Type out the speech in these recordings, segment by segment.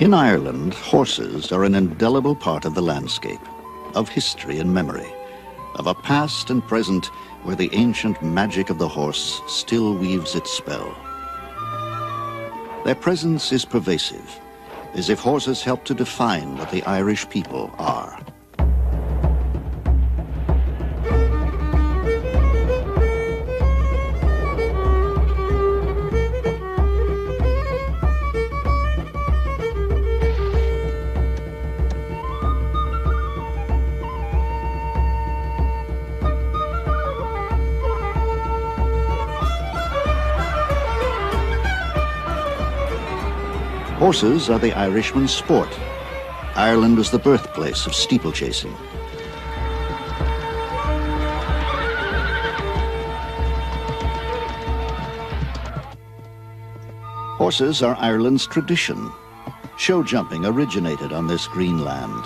In Ireland, horses are an indelible part of the landscape, of history and memory, of a past and present where the ancient magic of the horse still weaves its spell. Their presence is pervasive, as if horses help to define what the Irish people are. Horses are the Irishman's sport. Ireland is the birthplace of steeplechasing. Horses are Ireland's tradition. Show jumping originated on this green land.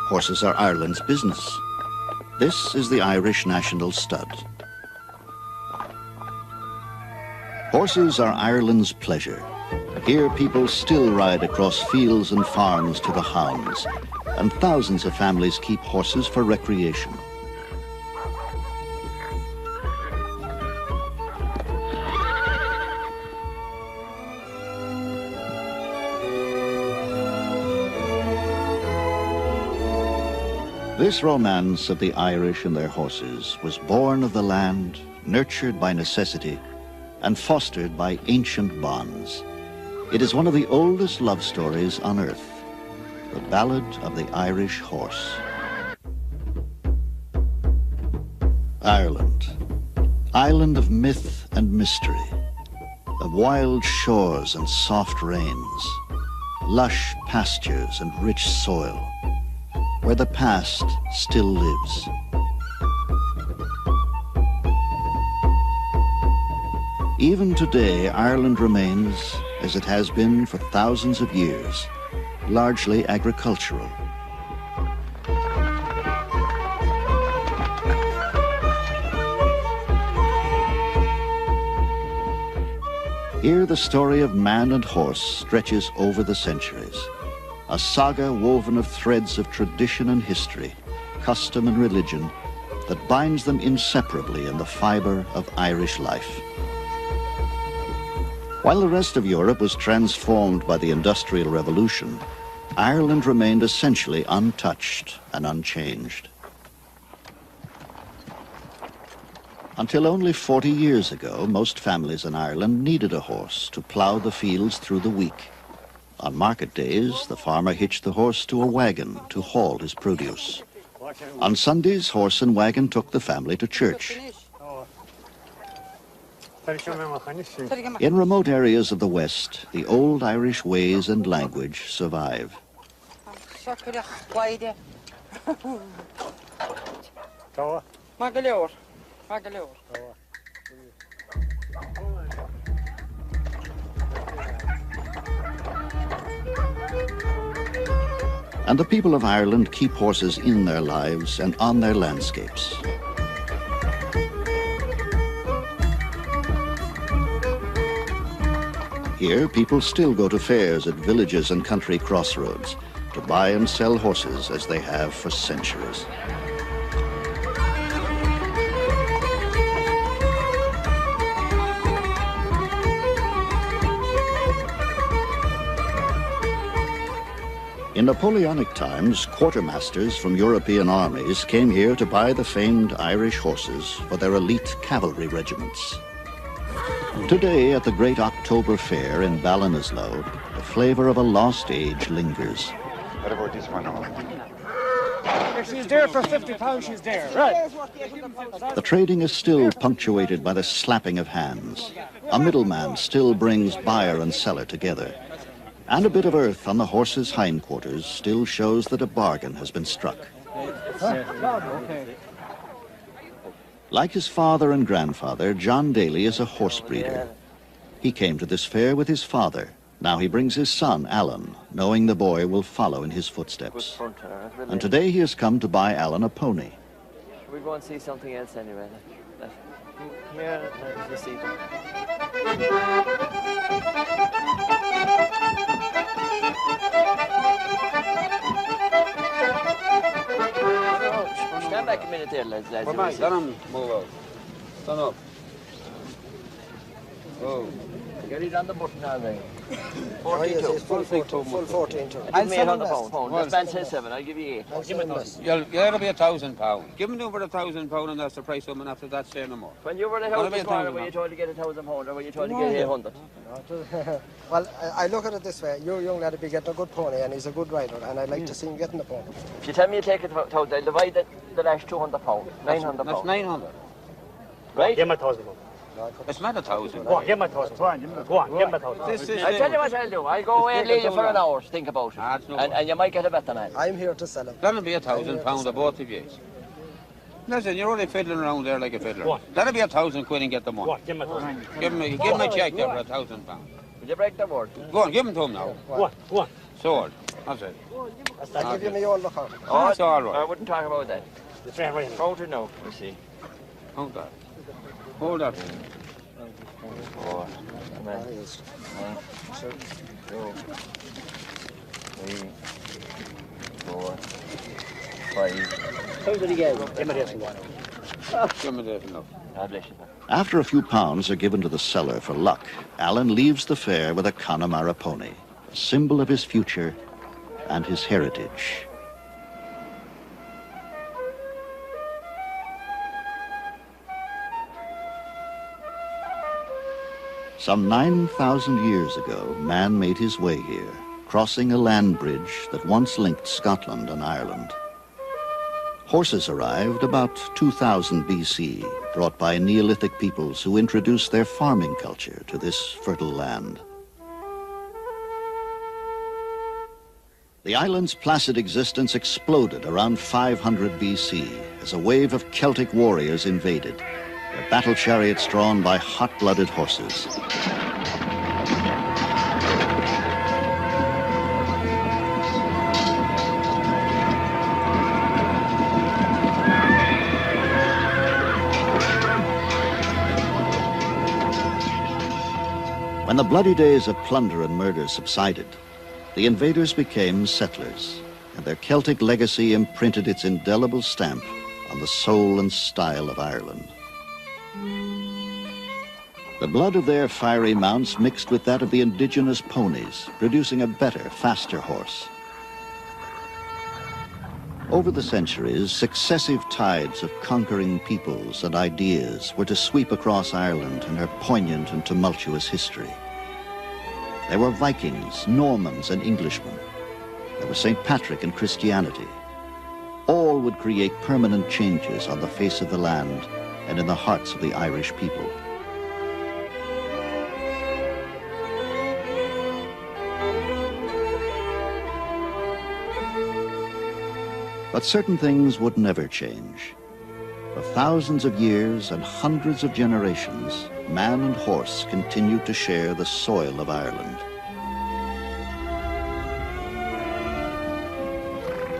Horses are Ireland's business. This is the Irish national stud. Horses are Ireland's pleasure. Here people still ride across fields and farms to the hounds, and thousands of families keep horses for recreation. This romance of the Irish and their horses was born of the land, nurtured by necessity, and fostered by ancient bonds. It is one of the oldest love stories on earth, the Ballad of the Irish Horse. Ireland, island of myth and mystery, of wild shores and soft rains, lush pastures and rich soil, where the past still lives. Even today, Ireland remains, as it has been for thousands of years, largely agricultural. Here the story of man and horse stretches over the centuries, a saga woven of threads of tradition and history, custom and religion, that binds them inseparably in the fiber of Irish life. While the rest of Europe was transformed by the Industrial Revolution, Ireland remained essentially untouched and unchanged. Until only 40 years ago, most families in Ireland needed a horse to plough the fields through the week. On market days, the farmer hitched the horse to a wagon to haul his produce. On Sundays, horse and wagon took the family to church. In remote areas of the West, the old Irish ways and language survive. And the people of Ireland keep horses in their lives and on their landscapes. Here, people still go to fairs at villages and country crossroads to buy and sell horses as they have for centuries. In Napoleonic times, quartermasters from European armies came here to buy the famed Irish horses for their elite cavalry regiments. Today, at the great October Fair in Ballinasloe, the flavor of a lost age lingers. What about this one? If she's there for £50, she's there. Right. The trading is still punctuated by the slapping of hands. A middleman still brings buyer and seller together. And a bit of earth on the horse's hindquarters still shows that a bargain has been struck. Like his father and grandfather, John Daly is a horse breeder. He came to this fair with his father. Now he brings his son, Alan, knowing the boy will follow in his footsteps. And today he has come to buy Alan a pony. We'll go and see something else anyway. Come here, let us see them. minute there, lads. Come on, let him move out. Stand up. Oh. Get it on the button now, then. Oh, yes, 42. it's full 14 to. Give me 800 pounds. This man says 7, I'll give you 8. It'll be £1,000. Give him over £1,000 and that's the price of him, and after that, say no more. When you were at the house this morning, were you told to get £1,000 or were you told to get 800? Well, I look at it this way. Your young lad will be getting a good pony and he's a good rider and I'd like to see him getting the pony. If you tell me you take it, I'll divide the last £200, £900. That's 900. Right? Give him £1,000. It's not 1,000. Go on, give him £1,000. Go on, give him £1,000. I'll tell you what I'll do. I'll go away and leave you for an hour to think about it. No And you might get a better man. I'm here to sell him. That'll be £1,000 of both of you. Listen, you're only fiddling around there like a fiddler. What? That'll be £1,000 quid and get the Go money. on, give him £1,000. Give him a check there for £1,000. Will you break the word? Go on, give him to him now. Go on. Sold. That's it. I'll give you my own look out. Oh, That's all right. I wouldn't talk about that. The fair right. Hold it now, we see. Hold that. Hold that. 4, come on. 1, 2, 3, 4, 5. How did he get? Give him this one. Give me this now. God bless you. After a few pounds are given to the seller for luck, Alan leaves the fair with a Connemara pony, a symbol of his future and his heritage. Some 9,000 years ago, man made his way here, crossing a land bridge that once linked Scotland and Ireland. Horses arrived about 2000 BC, brought by Neolithic peoples who introduced their farming culture to this fertile land. The island's placid existence exploded around 500 BC as a wave of Celtic warriors invaded, their battle chariots drawn by hot-blooded horses. When the bloody days of plunder and murder subsided, the invaders became settlers, and their Celtic legacy imprinted its indelible stamp on the soul and style of Ireland. The blood of their fiery mounts mixed with that of the indigenous ponies, producing a better, faster horse. Over the centuries, successive tides of conquering peoples and ideas were to sweep across Ireland in her poignant and tumultuous history. There were Vikings, Normans, and Englishmen. There was St. Patrick and Christianity. All would create permanent changes on the face of the land and in the hearts of the Irish people. But certain things would never change. For thousands of years and hundreds of generations, man and horse continued to share the soil of Ireland.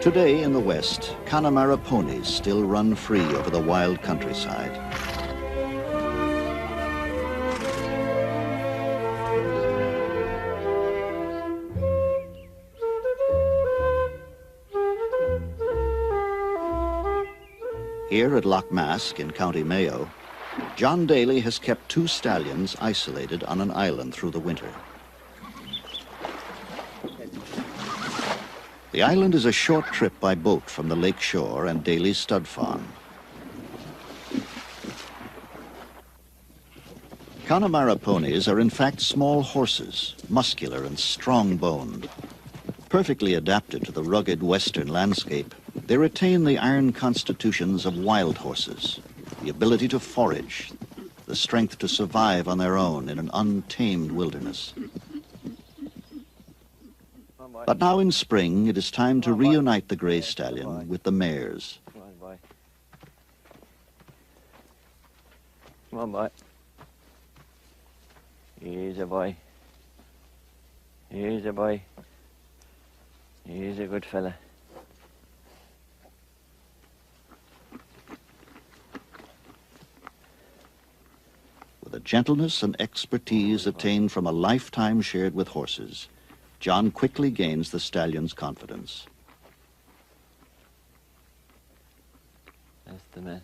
Today in the West, Connemara ponies still run free over the wild countryside. Here at Loch Mask in County Mayo, John Daly has kept 2 stallions isolated on an island through the winter. The island is a short trip by boat from the lake shore and Daly's stud farm. Connemara ponies are in fact small horses, muscular and strong-boned. Perfectly adapted to the rugged western landscape, they retain the iron constitutions of wild horses, the ability to forage, the strength to survive on their own in an untamed wilderness. But now in spring, it is time to reunite the grey stallion with the mares. Come on, boy. Come on, boy. He's a boy. He's a boy. He's a good fella. With a gentleness and expertise attained from a lifetime shared with horses, John quickly gains the stallion's confidence. That's the men.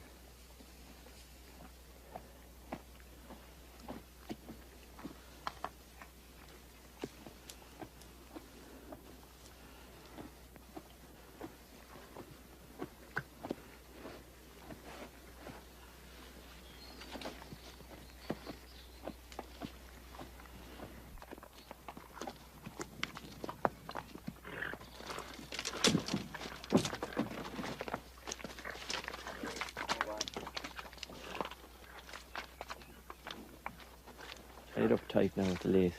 Tied up tight now with the lace.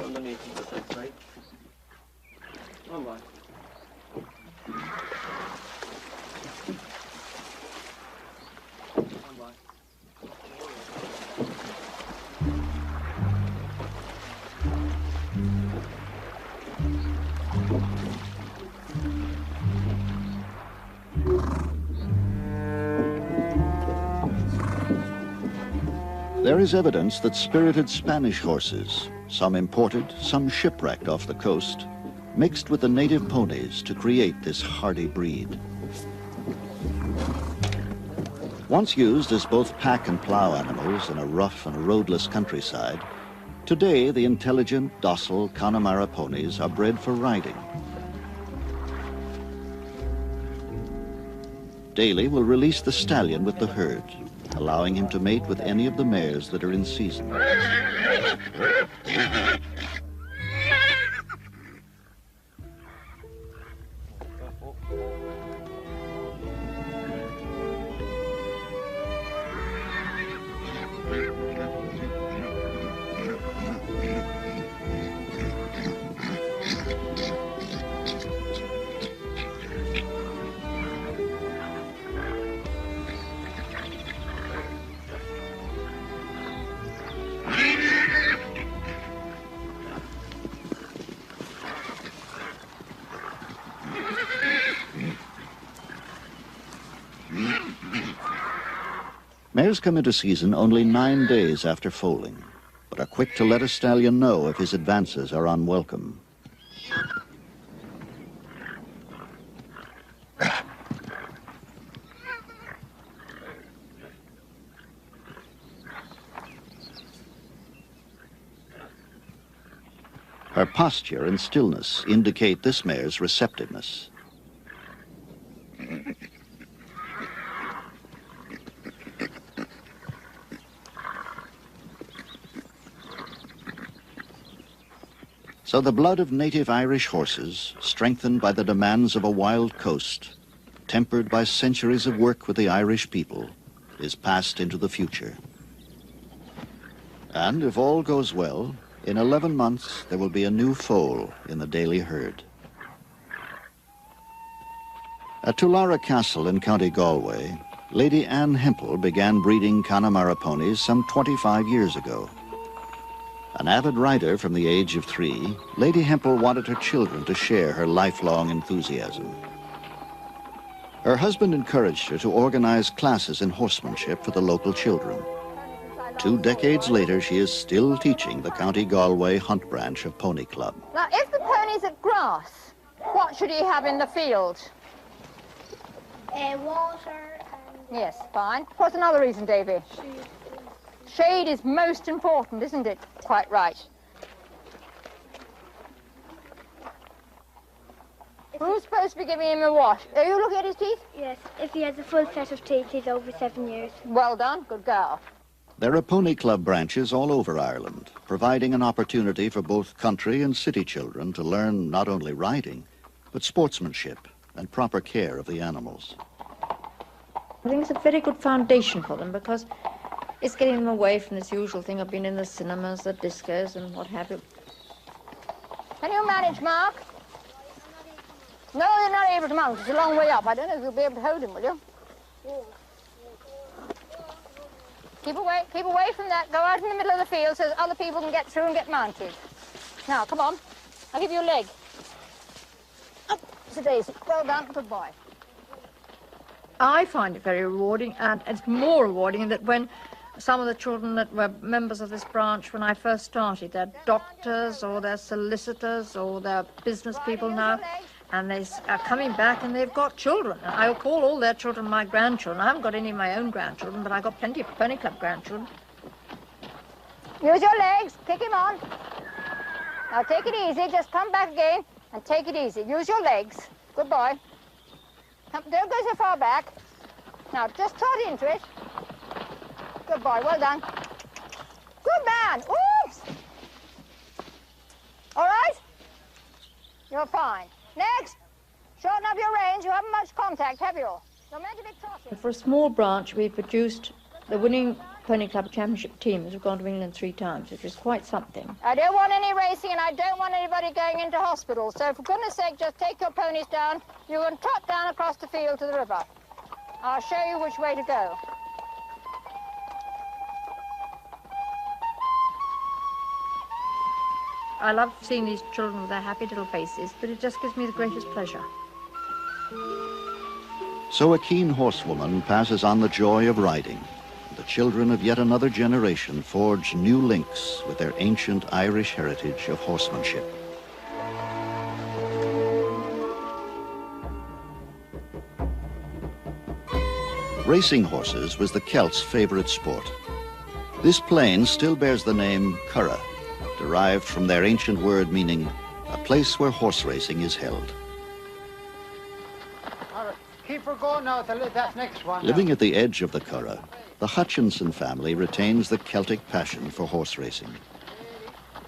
Underneath the tight. Come on. There is evidence that spirited Spanish horses, some imported, some shipwrecked off the coast, mixed with the native ponies to create this hardy breed. Once used as both pack and plow animals in a rough and roadless countryside, today the intelligent, docile Connemara ponies are bred for riding. Daly will release the stallion with the herd, allowing him to mate with any of the mares that are in season. Mares come into season only 9 days after foaling, but are quick to let a stallion know if his advances are unwelcome. Her posture and stillness indicate this mare's receptiveness. So the blood of native Irish horses, strengthened by the demands of a wild coast, tempered by centuries of work with the Irish people, is passed into the future. And if all goes well, in 11 months there will be a new foal in the Daly herd. At Tullara Castle in County Galway, Lady Anne Hempel began breeding Connemara ponies some 25 years ago. An avid rider from the age of 3, Lady Hempel wanted her children to share her lifelong enthusiasm. Her husband encouraged her to organize classes in horsemanship for the local children. 2 decades later, she is still teaching the County Galway Hunt branch of Pony Club. Now, if the pony's at grass, what should he have in the field? Water and... Yes, fine. What's another reason, Davy? Shade is most important, isn't it? Quite right. Who's supposed to be giving him a wash? Are you looking at his teeth? Yes, if he has a full set of teeth, he's over 7 years. Well done, good girl. There are Pony Club branches all over Ireland, providing an opportunity for both country and city children to learn not only riding, but sportsmanship and proper care of the animals. I think it's a very good foundation for them because it's getting them away from this usual thing of being in the cinemas, the discos and what have you. Can you manage, Mark? No, they're not able to mount. It's a long way up. I don't know if you'll be able to hold him, will you? Keep away from that. Go out in the middle of the field so that other people can get through and get mounted. Now, come on. I'll give you a leg. Up, it's a daisy. Well done, good boy. I find it very rewarding, and it's more rewarding that when some of the children that were members of this branch when I first started, they're doctors or they're solicitors or they're business people now, And they are coming back and they've got children. I'll call all their children my grandchildren. I haven't got any of my own grandchildren, but I've got plenty of Pony Club grandchildren. Use your legs, kick him on. Now take it easy, just come back again and take it easy. Use your legs. Good boy. Come, don't go so far back. Now just trot into it. Good boy, well done. Good man, oops! All right? You're fine. Next, shorten up your range. You haven't much contact, have you? You're meant to be trotting. For a small branch, we produced the winning Pony Club Championship teams have gone to England 3 times, which is quite something. I don't want any racing and I don't want anybody going into hospital. So for goodness sake, just take your ponies down. You can trot down across the field to the river. I'll show you which way to go. I love seeing these children with their happy little faces, but it just gives me the greatest pleasure. So a keen horsewoman passes on the joy of riding. The children of yet another generation forge new links with their ancient Irish heritage of horsemanship. Racing horses was the Celts' favorite sport. This plain still bears the name Curragh, derived from their ancient word meaning a place where horse racing is held. All right, keep her going now till that next one. Living at the edge of the Curragh, the Hutchinson family retains the Celtic passion for horse racing.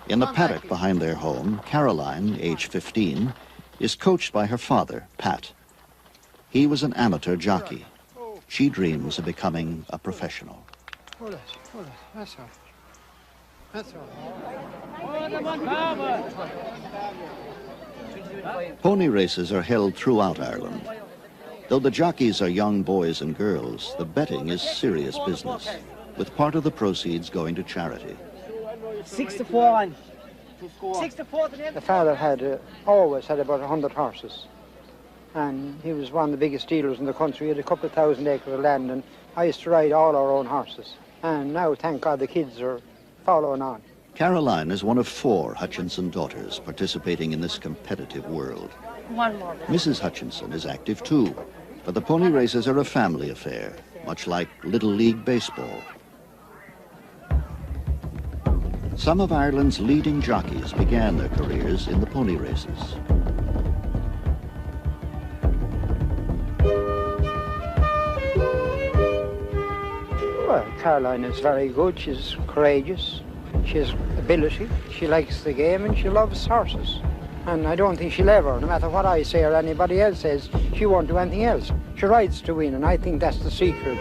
In the paddock behind their home, Caroline, age 15, is coached by her father, Pat. He was an amateur jockey. She dreams of becoming a professional. Hold it, that's all. That's all. Pony races are held throughout Ireland. Though the jockeys are young boys and girls, the betting is serious business, with part of the proceeds going to charity. 6 to 4. 6 to 4. The father had always had about 100 horses, and he was one of the biggest dealers in the country. He had a couple of thousand acres of land, and I used to ride all our own horses. And now, thank God, the kids are following on. Caroline is one of 4 Hutchinson daughters participating in this competitive world. One more. Mrs. Hutchinson is active too, but the pony races are a family affair, much like Little League Baseball. Some of Ireland's leading jockeys began their careers in the pony races. Well, Caroline is very good. She's courageous. She has ability. She likes the game and she loves horses. And I don't think she'll ever, no matter what I say or anybody else says, she won't do anything else. She rides to win, and I think that's the secret.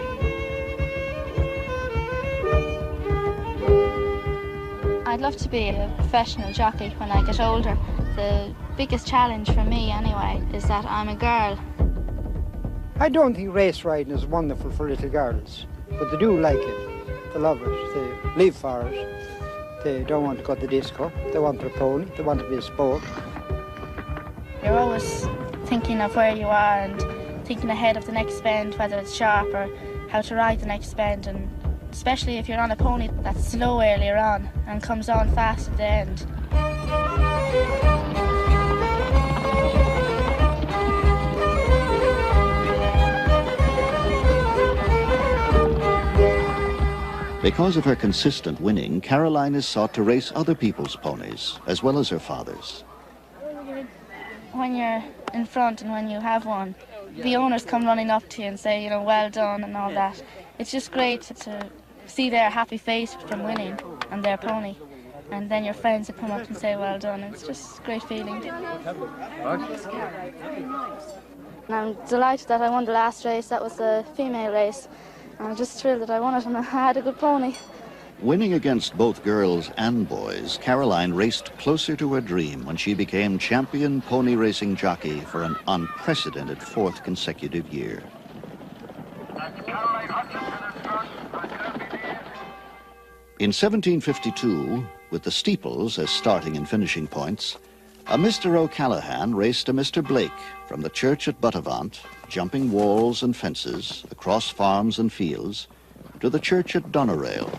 I'd love to be a professional jockey when I get older. The biggest challenge for me, anyway, is that I'm a girl. I don't think race riding is wonderful for little girls, but they do like it. They love it. They live for it. They don't want to go to the disco. They want their pony. They want to be a sport. You're always thinking of where you are and thinking ahead of the next bend, whether it's sharp or how to ride the next bend, and especially if you're on a pony that's slow earlier on and comes on fast at the end. Because of her consistent winning, Caroline is sought to race other people's ponies, as well as her father's. When you're in front and when you have one, the owners come running up to you and say, you know, well done and all that. It's just great to see their happy face from winning and their pony. And then your friends will come up and say, well done. It's just a great feeling. And I'm delighted that I won the last race. That was the female race. I'm just thrilled that I won it and I had a good pony. Winning against both girls and boys, Caroline raced closer to her dream when she became champion pony racing jockey for an unprecedented 4th consecutive year. In 1752, with the steeples as starting and finishing points, a Mr. O'Callaghan raced a Mr. Blake from the church at Buttevant, jumping walls and fences, across farms and fields, to the church at Doneraile,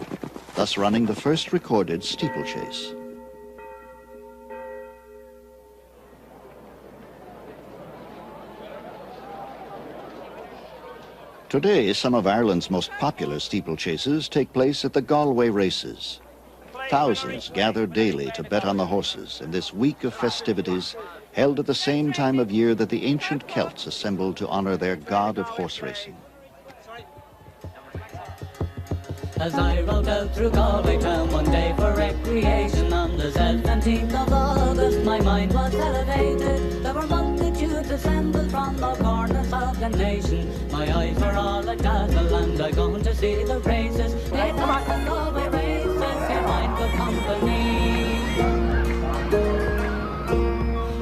thus running the first recorded steeplechase. Today, some of Ireland's most popular steeplechases take place at the Galway races. Thousands gather daily to bet on the horses in this week of festivities held at the same time of year that the ancient Celts assembled to honor their god of horse racing. As I rode out through Galway town one day for recreation on the 17th of August, my mind was elevated. There were multitudes assembled from all corners of the nation. My eyes were all a-dazzle and I going to see the races. It's the Galway races, you find good company.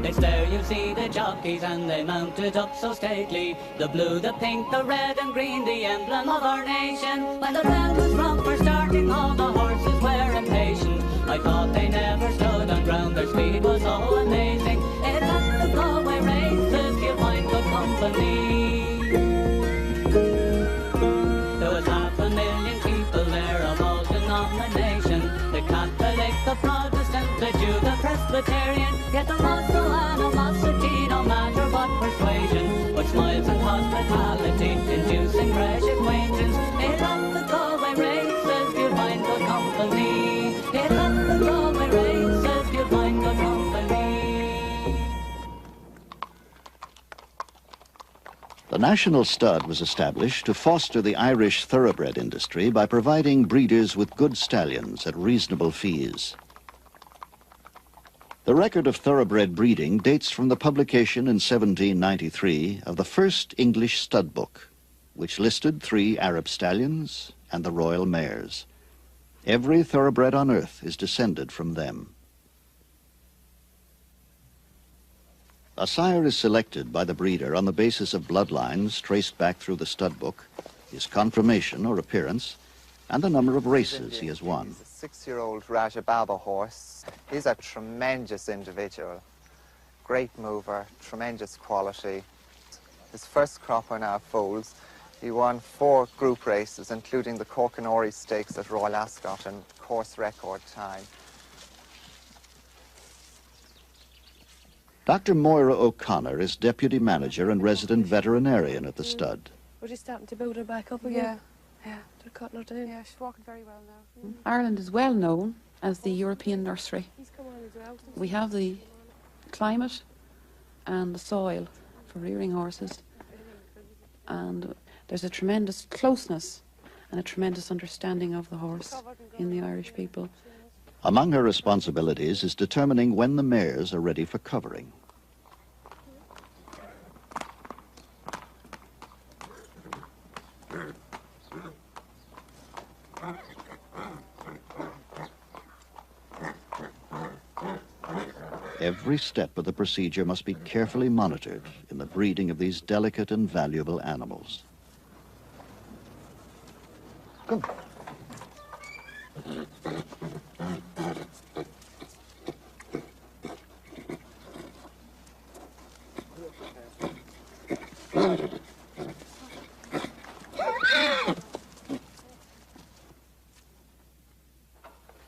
It's there you see the jockeys and they mounted up so stately. The blue, the pink, the red and green, the emblem of our nation. When the bell was rung for starting, all the horses were impatient. I thought they never stood on ground, their speed was so amazing. It's at the Galway races, you find good company. There was 500,000 people there of all denominations. The Catholic, the Protestant, the Jew, the Presbyterian. Yet there was no animosity, no matter what persuasion, but smiles and hospitality, inducing fresh acquaintance. It's at the Galway races, you'll find good company. It's at the Galway races, you'll find good company. The National Stud was established to foster the Irish thoroughbred industry by providing breeders with good stallions at reasonable fees. The record of thoroughbred breeding dates from the publication in 1793 of the first English stud book, which listed 3 Arab stallions and the royal mares. Every thoroughbred on earth is descended from them. A sire is selected by the breeder on the basis of bloodlines traced back through the stud book, his conformation or appearance, and the number of races he has won. He's a 6-year-old Rajababa horse. He's a tremendous individual, great mover, tremendous quality. His first crop on our foals, he won 4 group races, including the Corkinori Stakes at Royal Ascot in course record time. Dr. Moira O'Connor is deputy manager and resident veterinarian at the stud. We're just starting to build her back up again. Yeah. They're cutting her down. Yeah, she's walking very well now. Ireland is well known as the European nursery. We have the climate and the soil for rearing horses, and there's a tremendous closeness and a tremendous understanding of the horse in the Irish people. Among her responsibilities is determining when the mares are ready for covering. Every step of the procedure must be carefully monitored in the breeding of these delicate and valuable animals. Come.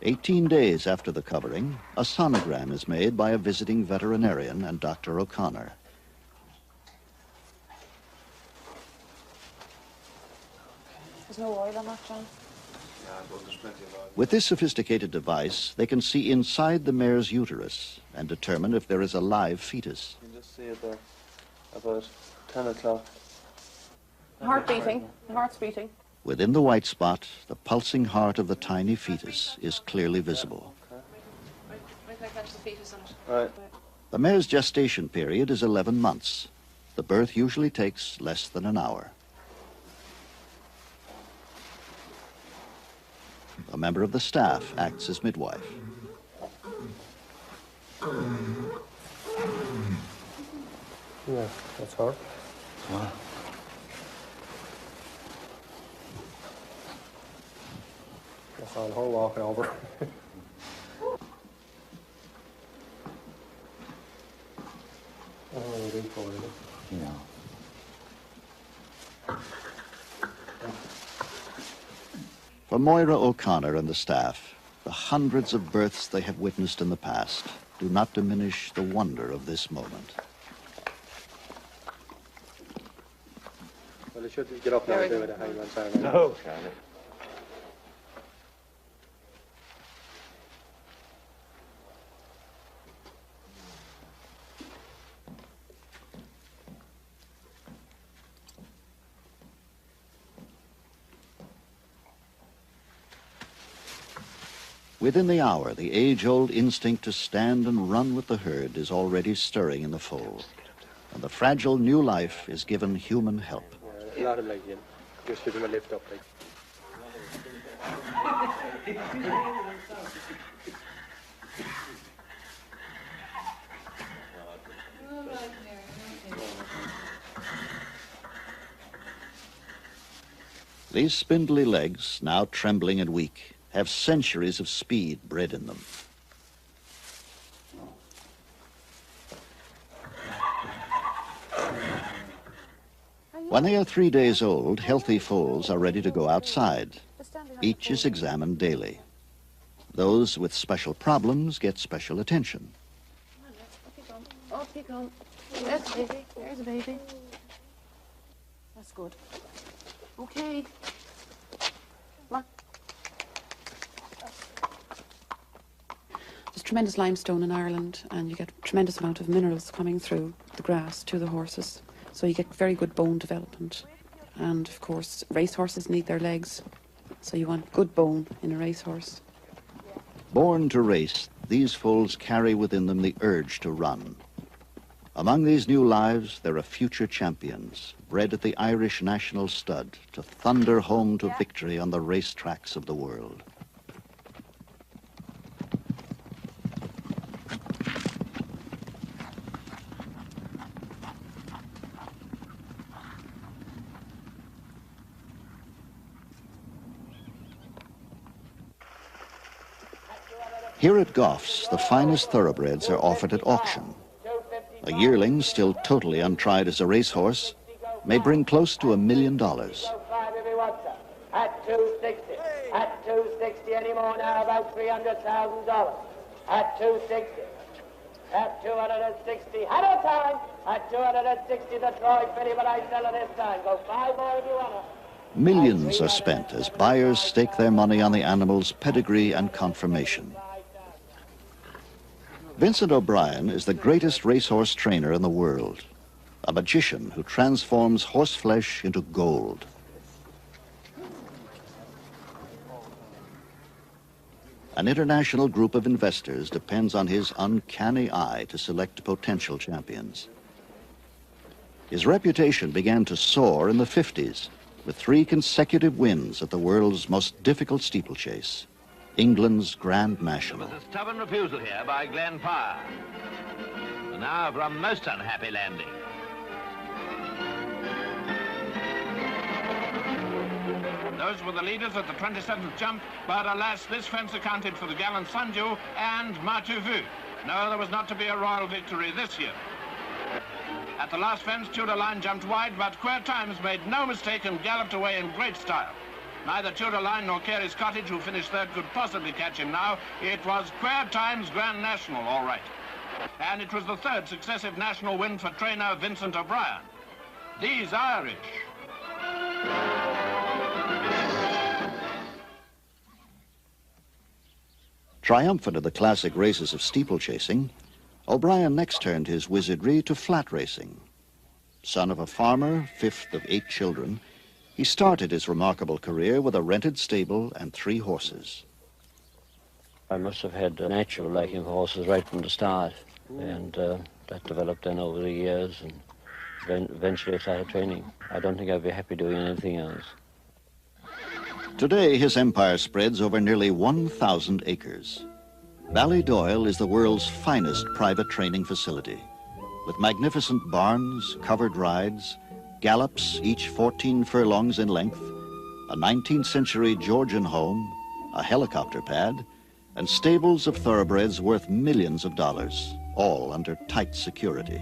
18 days after the covering, a sonogram is made by a visiting veterinarian and Dr. O'Connor. There's no oil on that, John. With this sophisticated device, they can see inside the mare's uterus and determine if there is a live fetus. You can just see it there, about 10 o'clock. Heart beating. The heart's beating. Within the white spot, the pulsing heart of the tiny fetus is clearly visible. Right. The mare's gestation period is 11 months. The birth usually takes less than an hour. A member of the staff acts as midwife. Yeah, that's her. That's on her walking over. No. For Moira O'Connor and the staff, the hundreds of births they have witnessed in the past do not diminish the wonder of this moment. Well, they should get up now and do with a hangman's arm. No, Charlie. Within the hour, the age-old instinct to stand and run with the herd is already stirring in the foal, and the fragile new life is given human help. A lot of leg in. Just give him a lift up, like. These spindly legs, now trembling and weak, have centuries of speed bred in them. When they are 3 days old, healthy foals are ready to go outside. Each is examined daily. Those with special problems get special attention. Off you come. There's a baby. There's a baby. That's good. Okay. Come on. There's tremendous limestone in Ireland, and you get a tremendous amount of minerals coming through the grass to the horses. So you get very good bone development. And of course, racehorses need their legs. So you want good bone in a racehorse. Born to race, these foals carry within them the urge to run. Among these new lives, there are future champions, bred at the Irish National Stud to thunder home to victory on the racetracks of the world. Here at Goff's, the finest thoroughbreds are offered at auction. A yearling, still totally untried as a racehorse, may bring close to $1 million. At 260. At 260 anymore now, about $300,000. At 260. At 260. Had a time. At 260, the Troy Filly, but I sell it this time. Go 5 more if you want to. Millions are spent as buyers stake their money on the animal's pedigree and conformation. Vincent O'Brien is the greatest racehorse trainer in the world, a magician who transforms horseflesh into gold. An international group of investors depends on his uncanny eye to select potential champions. His reputation began to soar in the 50s with 3 consecutive wins at the world's most difficult steeplechase, England's Grand National. There was a stubborn refusal here by Glenn Power. And now for a most unhappy landing. Those were the leaders at the 27th jump, but alas, this fence accounted for the gallant Sanju and Matuvu. No, there was not to be a royal victory this year. At the last fence, Tudor Line jumped wide, but Queer Times made no mistake and galloped away in great style. Neither Tudor Line nor Carey's Cottage, who finished third, could possibly catch him now. It was Queer Times Grand National, all right. And it was the 3rd successive national win for trainer Vincent O'Brien. These Irish. Triumphant of the classic races of steeplechasing, O'Brien next turned his wizardry to flat racing. Son of a farmer, 5th of 8 children, he started his remarkable career with a rented stable and 3 horses. I must have had a natural liking for horses right from the start, and that developed then over the years, and eventually I started training. I don't think I'd be happy doing anything else. Today, his empire spreads over nearly 1,000 acres. Ballydoyle is the world's finest private training facility, with magnificent barns, covered rides, gallops each 14 furlongs in length, a 19th century Georgian home, a helicopter pad, and stables of thoroughbreds worth millions of dollars, all under tight security.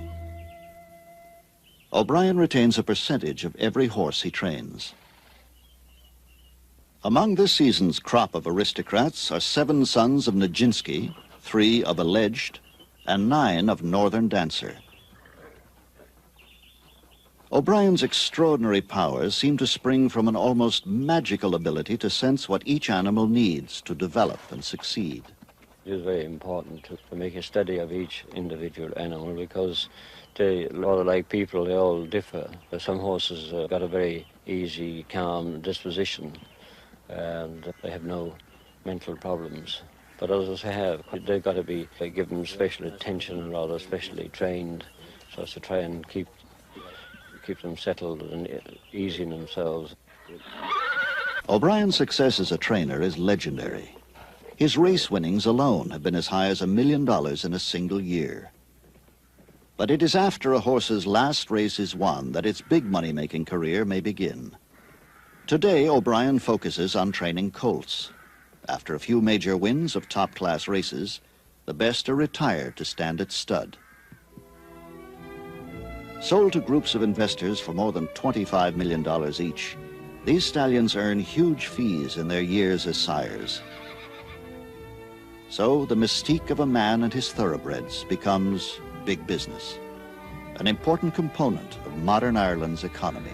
O'Brien retains a percentage of every horse he trains. Among this season's crop of aristocrats are 7 sons of Nijinsky, 3 of Alleged, and 9 of Northern Dancer. O'Brien's extraordinary powers seem to spring from an almost magical ability to sense what each animal needs to develop and succeed. It is very important to make a study of each individual animal because they, a lot like people, they all differ. Some horses got a very easy, calm disposition and they have no mental problems. But others have. They've got to be given special attention and rather specially trained so as to try and keep them settled and easy in themselves. O'Brien's success as a trainer is legendary. His race winnings alone have been as high as $1 million in a single year. But it is after a horse's last race is won that its big money-making career may begin. Today, O'Brien focuses on training colts. After a few major wins of top-class races, the best are retired to stand at stud. Sold to groups of investors for more than $25 million each, these stallions earn huge fees in their years as sires. So the mystique of a man and his thoroughbreds becomes big business, an important component of modern Ireland's economy.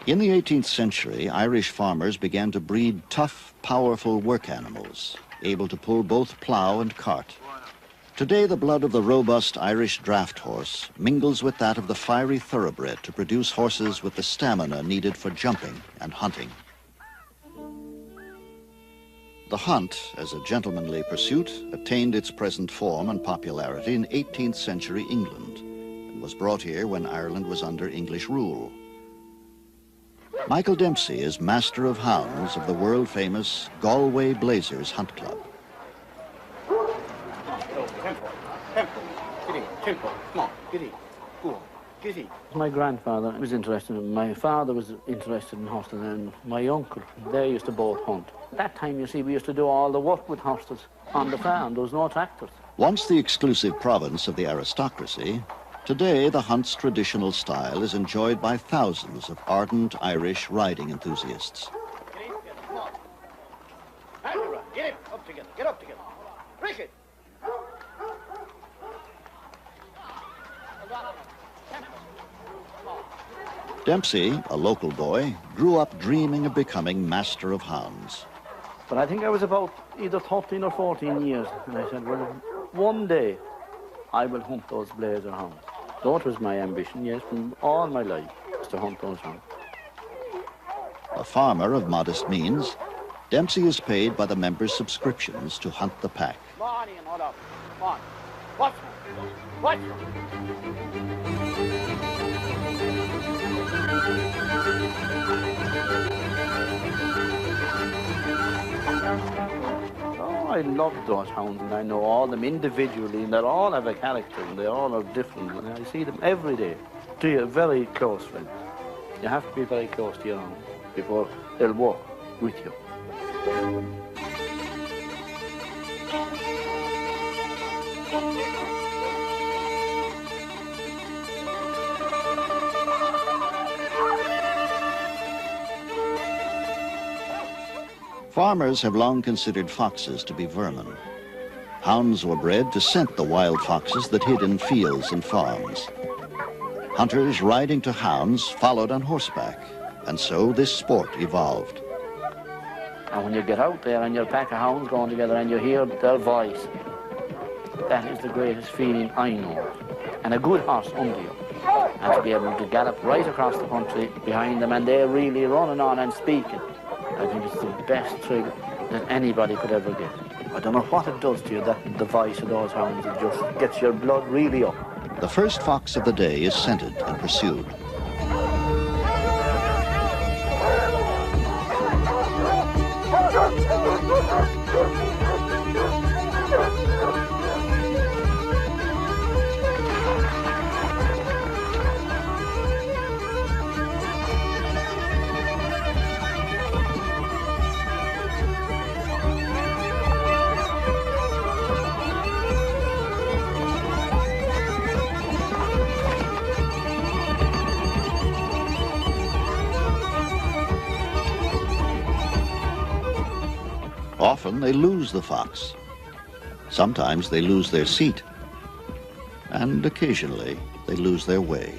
In the 18th century, Irish farmers began to breed tough, powerful work animals, able to pull both plough and cart. Today, the blood of the robust Irish draft horse mingles with that of the fiery thoroughbred to produce horses with the stamina needed for jumping and hunting. The hunt, as a gentlemanly pursuit, attained its present form and popularity in 18th century England and was brought here when Ireland was under English rule. Michael Dempsey is master of hounds of the world-famous Galway Blazers Hunt Club. Tempo, come on, giddy, go on, giddy. My grandfather was interested in, my father was interested in horses, and my uncle, they used to both hunt. At that time, you see, we used to do all the work with horses on the farm. There was no tractors. Once the exclusive province of the aristocracy, today the hunt's traditional style is enjoyed by thousands of ardent Irish riding enthusiasts. Get up together, get up together. Rick. Dempsey, a local boy, grew up dreaming of becoming master of hounds. But I think I was about either 13 or 14 years, and I said, well, one day I will hunt those blazer hounds. That was my ambition, yes, from all my life, was to hunt those hounds. A farmer of modest means, Dempsey is paid by the members' subscriptions to hunt the pack. Come on, Ian, hold up. Come on. Watch. Watch. Oh, I love those hounds, and I know all them individually, and they all have a character, and they all are different, and I see them every day. To your very close friends. You have to be very close to your hounds before they'll walk with you. Farmers have long considered foxes to be vermin. Hounds were bred to scent the wild foxes that hid in fields and farms. Hunters riding to hounds followed on horseback, and so this sport evolved. And when you get out there and your pack of hounds going together and you hear their voice, that is the greatest feeling I know. And a good horse under you. And to be able to gallop right across the country behind them and they're really running on and speaking. I think it's the best thrill that anybody could ever get. I don't know what it does to you, that the voice of those hounds. It just gets your blood really up. The first fox of the day is scented and pursued. Often they lose the fox. Sometimes they lose their seat. And occasionally they lose their way.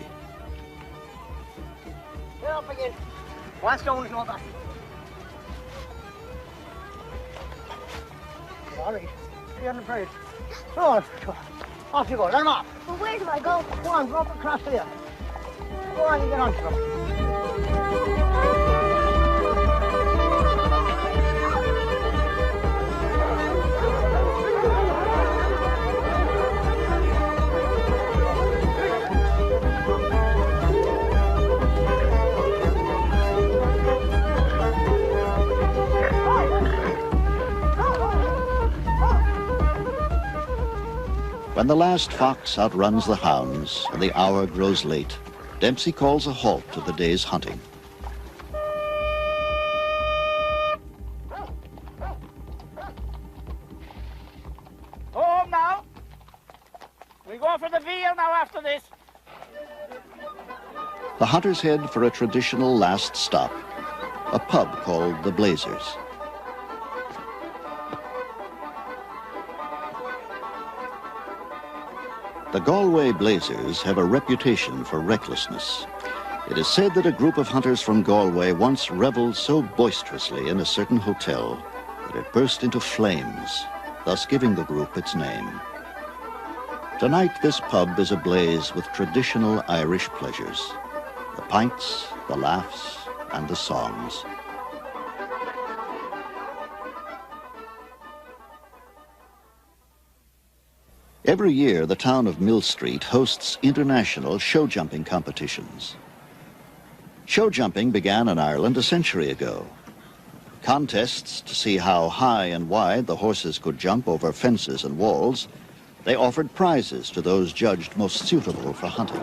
Get up again. One stone is not that. All right. You're on the bridge. Go on. Off you go. Let him off. Well, where do I go? Go on, go up across there. Go on, you get on to them. When the last fox outruns the hounds and the hour grows late, Dempsey calls a halt to the day's hunting. Home now. We go for the veal now after this. The hunters head for a traditional last stop, a pub called the Blazers. The Galway Blazers have a reputation for recklessness. It is said that a group of hunters from Galway once reveled so boisterously in a certain hotel that it burst into flames, thus giving the group its name. Tonight, this pub is ablaze with traditional Irish pleasures: the pints, the laughs, and the songs. Every year, the town of Mill Street hosts international show jumping competitions. Show jumping began in Ireland a century ago. Contests to see how high and wide the horses could jump over fences and walls. They offered prizes to those judged most suitable for hunting.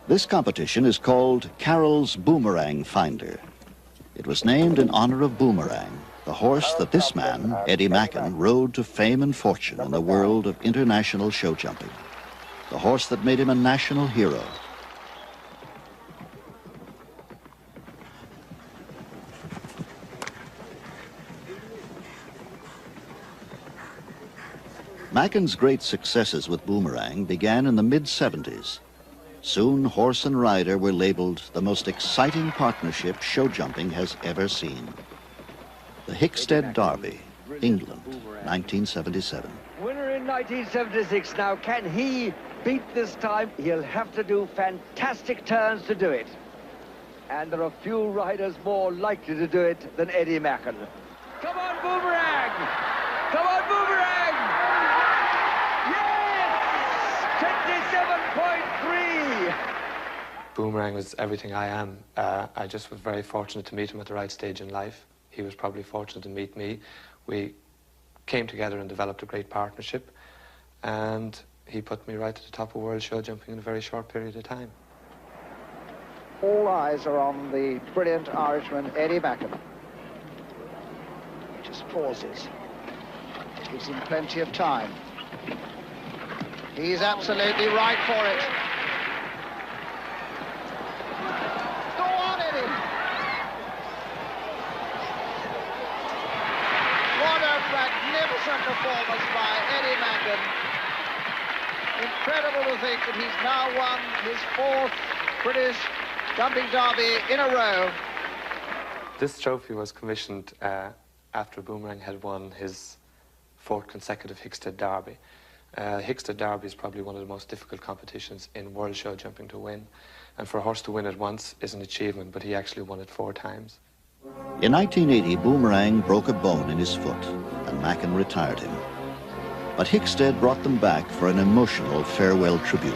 This competition is called Carroll's Boomerang Finder. It was named in honor of Boomerang, the horse that this man, Eddie Mackin, rode to fame and fortune in the world of international show jumping. The horse that made him a national hero. Mackin's great successes with Boomerang began in the mid-70s. Soon, horse and rider were labeled the most exciting partnership show jumping has ever seen. The Hickstead Derby, England, 1977. Winner in 1976. Now, can he beat this time? He'll have to do fantastic turns to do it. And there are few riders more likely to do it than Eddie Mackin. Come on, Boomerang! Come on, Boomerang! Yes! 27.3! Boomerang was everything I am. I just was very fortunate to meet him at the right stage in life. He was probably fortunate to meet me. We came together and developed a great partnership, and he put me right at the top of world show jumping in a very short period of time. All eyes are on the brilliant Irishman, Eddie Mackin. He just pauses. Gives him plenty of time. He's absolutely right for it. Go on, Eddie. What a magnificent performance by Eddie Mackin. Incredible to think that he's now won his 4th British jumping derby in a row. This trophy was commissioned after Boomerang had won his 4th consecutive Hickstead Derby. Hickstead Derby is probably one of the most difficult competitions in world show jumping to win. And for a horse to win it once is an achievement, but he actually won it 4 times. In 1980, Boomerang broke a bone in his foot, and Mackin retired him. But Hickstead brought them back for an emotional farewell tribute.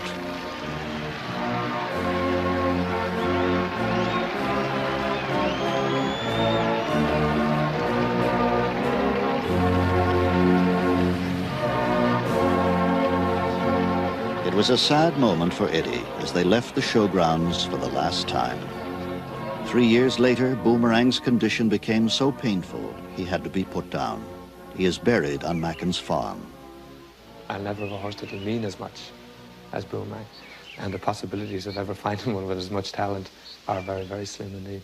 It was a sad moment for Eddie as they left the showgrounds for the last time. 3 years later, Boomerang's condition became so painful he had to be put down. He is buried on Mackin's farm. I'll never have a horse that'll mean as much as Boomerang. And the possibilities of ever finding one with as much talent are very, very slim indeed.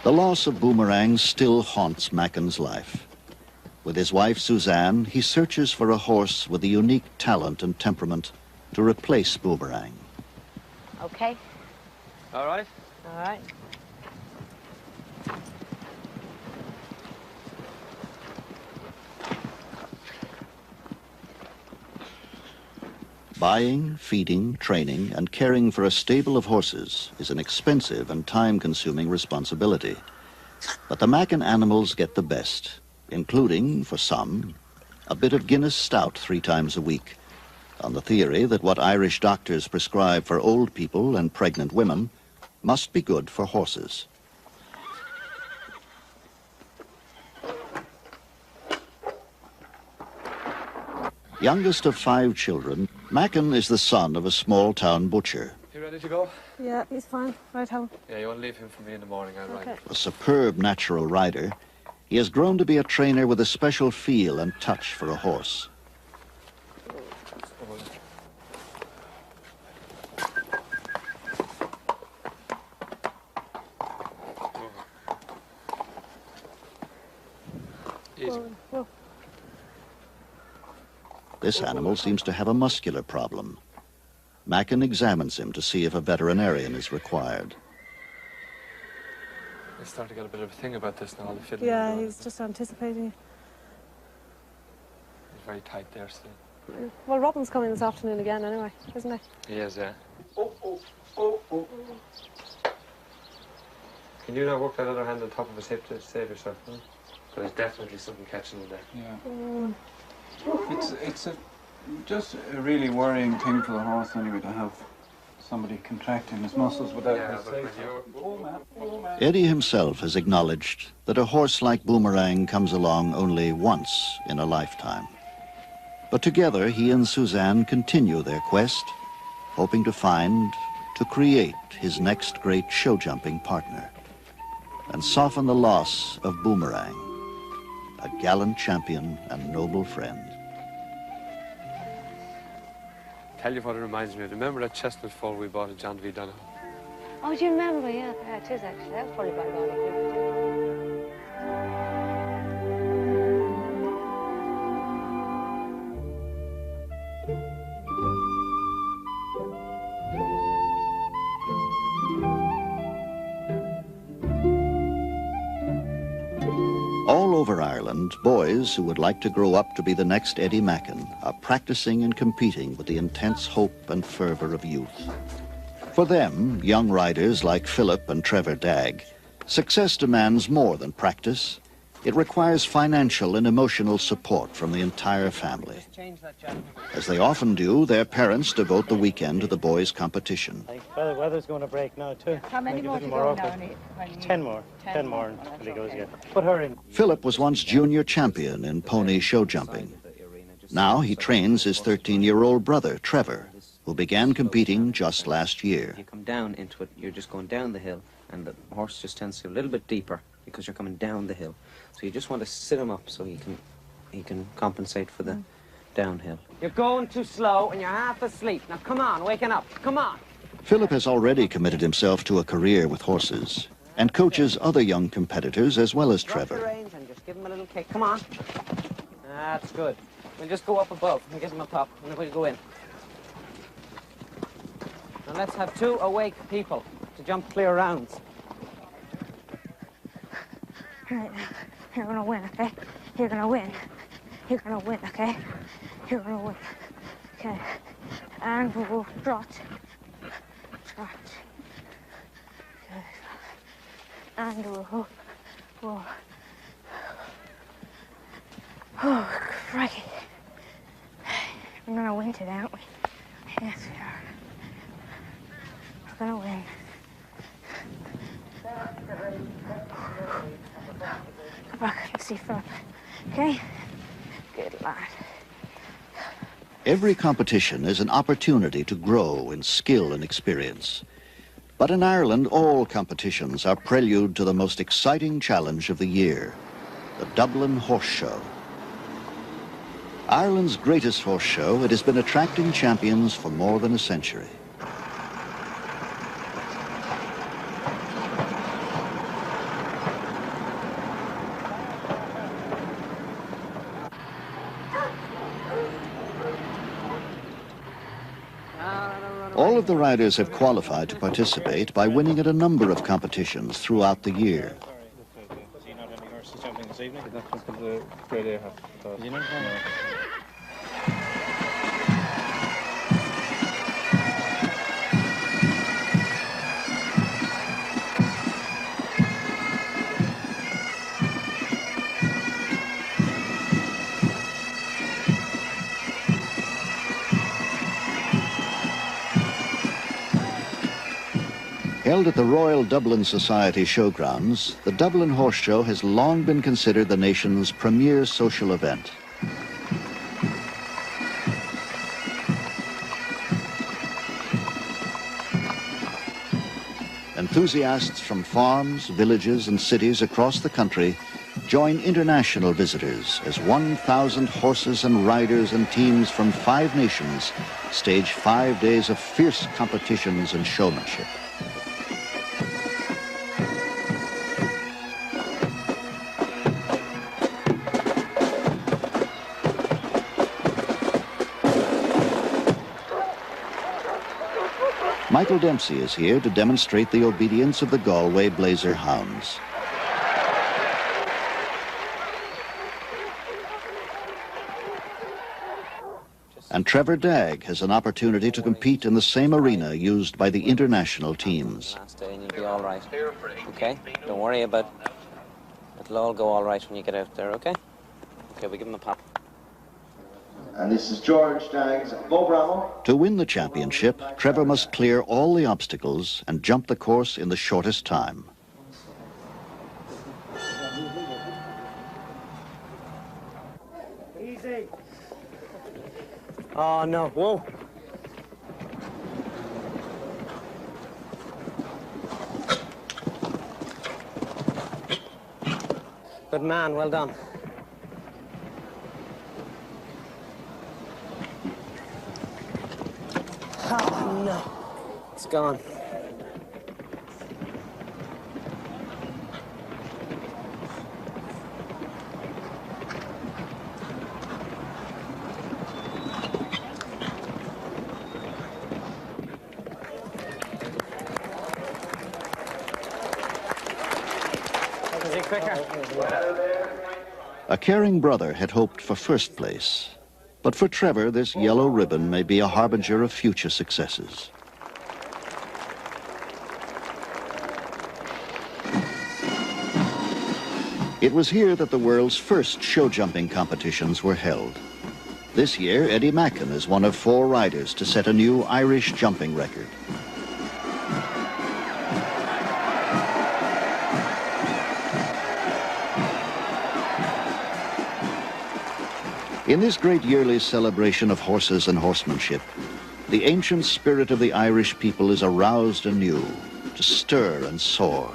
The loss of Boomerang still haunts Macken's life. With his wife Suzanne, he searches for a horse with the unique talent and temperament to replace Boomerang. Okay. All right. All right. Buying, feeding, training, and caring for a stable of horses is an expensive and time-consuming responsibility. But the Macken animals get the best, including, for some, a bit of Guinness stout 3 times a week, on the theory that what Irish doctors prescribe for old people and pregnant women must be good for horses. Youngest of 5 children, Macken is the son of a small-town butcher. You ready to go? Yeah, he's fine. Right home. Yeah, you want to leave him for me in the morning, I'll ride him. A superb natural rider, he has grown to be a trainer with a special feel and touch for a horse. Easy. This animal seems to have a muscular problem. Macken examines him to see if a veterinarian is required. I start to get a bit of a thing about this now, all the fiddling. Yeah, he's just anticipating. He's very tight there still. Well, Robin's coming this afternoon again anyway, isn't he? He is, yeah. Can you now work that other hand on top of his hip to save yourself? Hmm? But there's definitely something catching in there. Yeah. It's just a really worrying thing for the horse anyway to have somebody contracting his muscles without his say. Eddie himself has acknowledged that a horse like Boomerang comes along only once in a lifetime. But together he and Suzanne continue their quest, hoping to find, to create his next great show-jumping partner and soften the loss of Boomerang, a gallant champion and noble friend. Tell you what it reminds me of. Remember that chestnut foal we bought at John V. Donoghue? Oh, do you remember? Yeah, it is actually. That was probably by Ballad. All over Ireland, boys who would like to grow up to be the next Eddie Macken are practicing and competing with the intense hope and fervour of youth. For them, young riders like Philip and Trevor Dagg, success demands more than practice. It requires financial and emotional support from the entire family. As they often do, their parents devote the weekend to the boys' competition. Well, the weather's going to break now, too. How many more to go now? 10 more. 10 more until he goes again. Put her in. Philip was once junior champion in pony show jumping. Now he trains his 13-year-old brother, Trevor, who began competing just last year. You come down into it, you're just going down the hill, and the horse just tends to go a little bit deeper because you're coming down the hill. So you just want to sit him up so he can compensate for the downhill. You're going too slow and you're half asleep. Now come on, waking up, come on. Philip has already committed himself to a career with horses and coaches other young competitors as well as Drop Trevor. the reins and just give him a little kick. Come on. That's good. We'll just go up above and get him up top, and then we'll go in. Now let's have 2 awake people to jump clear rounds. All right, now, you're gonna win, okay? You're gonna win. You're gonna win, okay? You're gonna win. Okay. And we'll trot. Trot. Okay. And we'll... Oh, crikey. We're gonna win today, aren't we? Yes, we are. We're gonna win. Come back, let's see Philip. Okay? Good lad. Every competition is an opportunity to grow in skill and experience. But in Ireland, all competitions are prelude to the most exciting challenge of the year, the Dublin Horse Show. Ireland's greatest horse show, it has been attracting champions for more than a century. All of the riders have qualified to participate by winning at a number of competitions throughout the year. Held at the Royal Dublin Society Showgrounds, the Dublin Horse Show has long been considered the nation's premier social event. Enthusiasts from farms, villages, and cities across the country join international visitors as 1,000 horses and riders and teams from 5 nations stage 5 days of fierce competitions and showmanship. Michael Dempsey is here to demonstrate the obedience of the Galway Blazer hounds. And Trevor Dagg has an opportunity to compete in the same arena used by the international teams. Last day and you'll be all right. Okay? Don't worry about it. It'll all go all right when you get out there, okay? Okay, we give him a pop. And this is George Dagg's Bo Bravo. To win the championship, Trevor must clear all the obstacles and jump the course in the shortest time. Easy. Oh, no. Whoa. Good man, well done. Oh, no. It's gone. A caring brother had hoped for first place, but for Trevor, this yellow ribbon may be a harbinger of future successes. It was here that the world's first show jumping competitions were held. This year, Eddie Macken is one of 4 riders to set a new Irish jumping record. In this great yearly celebration of horses and horsemanship, the ancient spirit of the Irish people is aroused anew to stir and soar.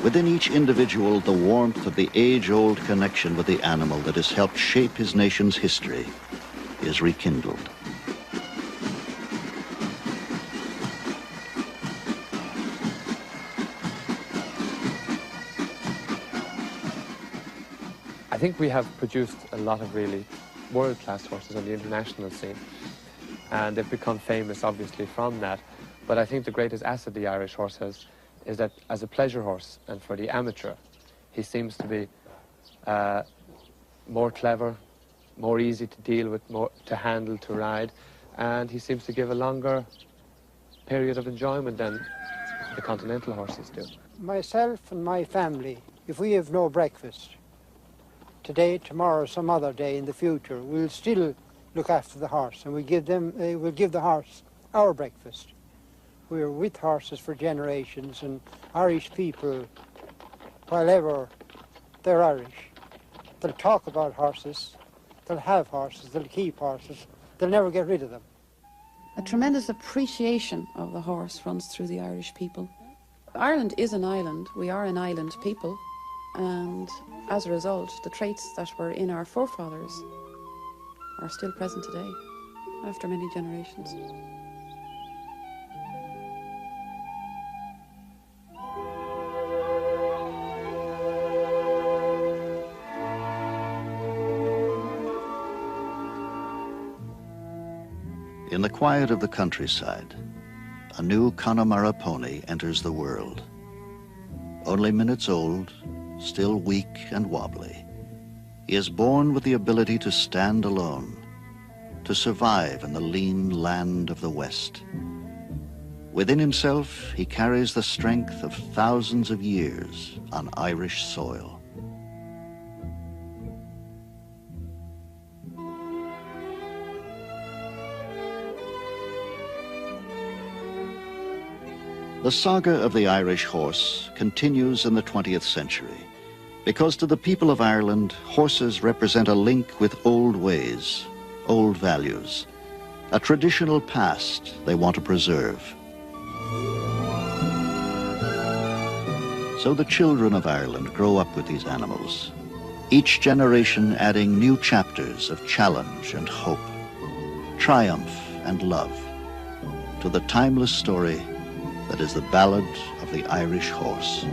Within each individual, the warmth of the age-old connection with the animal that has helped shape his nation's history is rekindled. I think we have produced a lot of really world-class horses on the international scene, and they've become famous, obviously, from that. But I think the greatest asset the Irish horse has is that as a pleasure horse and for the amateur, he seems to be more clever, more easy to deal with, more to handle, to ride, and he seems to give a longer period of enjoyment than the continental horses do. Myself and my family, if we have no breakfast, today, tomorrow, some other day in the future, we'll still look after the horse and we'll give the horse our breakfast. We're with horses for generations, and Irish people, while ever they're Irish, they'll talk about horses, they'll have horses, they'll keep horses, they'll never get rid of them. A tremendous appreciation of the horse runs through the Irish people. Ireland is an island. We are an island people. And as a result, the traits that were in our forefathers are still present today, after many generations. In the quiet of the countryside, a new Connemara pony enters the world. Only minutes old, still weak and wobbly, he is born with the ability to stand alone, to survive in the lean land of the West. Within himself, he carries the strength of thousands of years on Irish soil. The saga of the Irish horse continues in the 20th century because to the people of Ireland, horses represent a link with old ways, old values, a traditional past they want to preserve. So the children of Ireland grow up with these animals, each generation adding new chapters of challenge and hope, triumph and love to the timeless story that is the ballad of the Irish horse.